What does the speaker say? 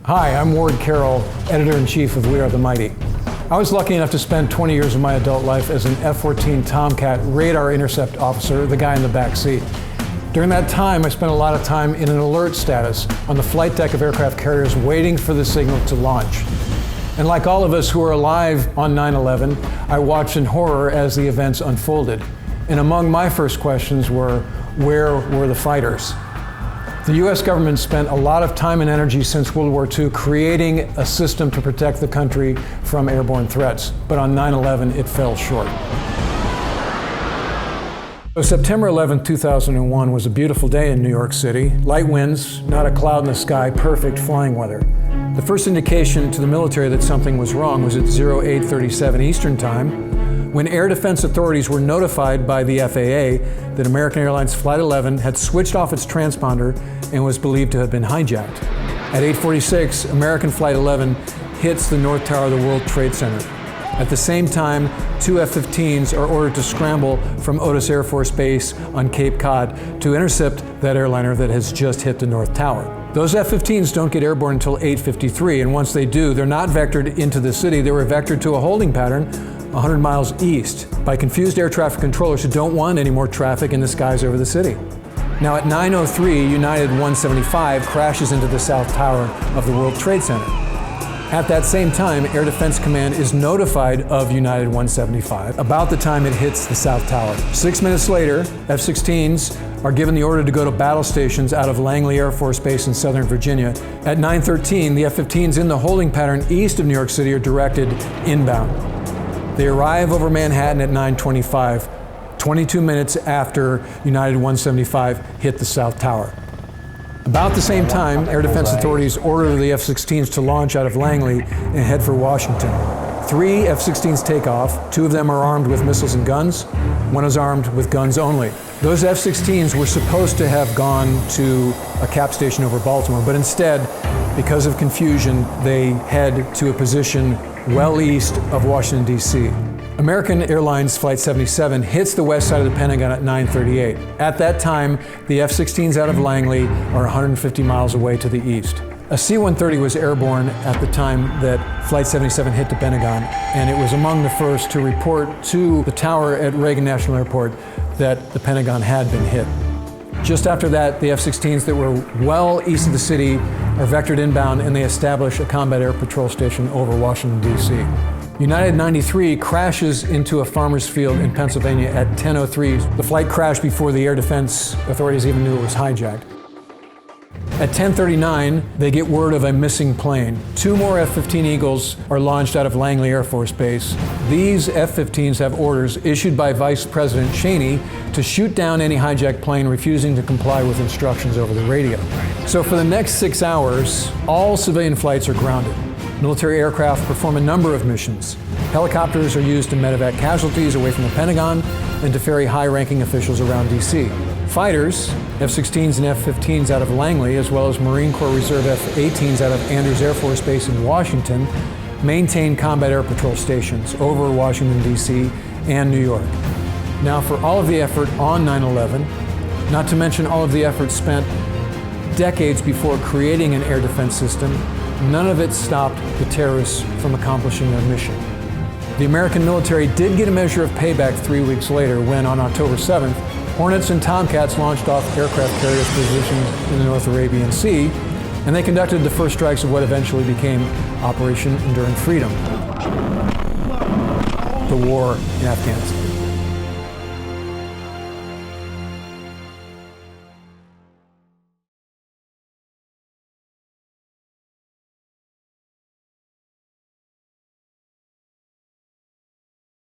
Hi, I'm Ward Carroll, Editor-in-Chief of We Are the Mighty. I was lucky enough to spend 20 years of my adult life as an F-14 Tomcat radar intercept officer, the guy in the back seat. During that time, I spent a lot of time in an alert status on the flight deck of aircraft carriers waiting for the signal to launch. And like all of us who are alive on 9/11, I watched in horror as the events unfolded. And among my first questions were, where were the fighters? The US government spent a lot of time and energy since World War II creating a system to protect the country from airborne threats. But on 9/11, it fell short. So September 11, 2001 was a beautiful day in New York City. Light winds, not a cloud in the sky, perfect flying weather. The first indication to the military that something was wrong was at 08:37 Eastern Time, when air defense authorities were notified by the FAA that American Airlines Flight 11 had switched off its transponder and was believed to have been hijacked. At 8:46, American Flight 11 hits the North Tower of the World Trade Center. At the same time, two F-15s are ordered to scramble from Otis Air Force Base on Cape Cod to intercept that airliner that has just hit the North Tower. Those F-15s don't get airborne until 8:53, and once they do, they're not vectored into the city. They were vectored to a holding pattern 100 miles east by confused air traffic controllers who don't want any more traffic in the skies over the city. Now at 9:03, United 175 crashes into the South Tower of the World Trade Center. At that same time, Air Defense Command is notified of United 175 about the time it hits the South Tower. 6 minutes later, F-16s are given the order to go to battle stations out of Langley Air Force Base in Southern Virginia. At 9:13, the F-15s in the holding pattern east of New York City are directed inbound. They arrive over Manhattan at 9:25, 22 minutes after United 175 hit the South Tower. About the same time, air defense authorities order the F-16s to launch out of Langley and head for Washington. 3 F-16s take off. 2 of them are armed with missiles and guns. 1 is armed with guns only. Those F-16s were supposed to have gone to a cap station over Baltimore, but instead, because of confusion, they head to a position well east of Washington, D.C. American Airlines Flight 77 hits the west side of the Pentagon at 9:38. At that time, the F-16s out of Langley are 150 miles away to the east. A C-130 was airborne at the time that Flight 77 hit the Pentagon, and it was among the first to report to the tower at Reagan National Airport that the Pentagon had been hit. Just after that, the F-16s that were well east of the city are vectored inbound, and they establish a combat air patrol station over Washington, D.C. United 93 crashes into a farmer's field in Pennsylvania at 10:03. The flight crashed before the air defense authorities even knew it was hijacked. At 10:39, they get word of a missing plane. 2 more F-15 Eagles are launched out of Langley Air Force Base. These F-15s have orders issued by Vice President Cheney to shoot down any hijacked plane refusing to comply with instructions over the radio. So for the next 6 hours, all civilian flights are grounded. Military aircraft perform a number of missions. Helicopters are used to medevac casualties away from the Pentagon and to ferry high-ranking officials around D.C. Fighters, F-16s and F-15s out of Langley, as well as Marine Corps Reserve F-18s out of Andrews Air Force Base in Washington, maintain combat air patrol stations over Washington, D.C. and New York. Now, for all of the effort on 9/11, not to mention all of the effort spent decades before creating an air defense system, none of it stopped the terrorists from accomplishing their mission. The American military did get a measure of payback 3 weeks later when, on October 7th, Hornets and Tomcats launched off aircraft carriers positioned in the North Arabian Sea, and they conducted the first strikes of what eventually became Operation Enduring Freedom, the war in Afghanistan.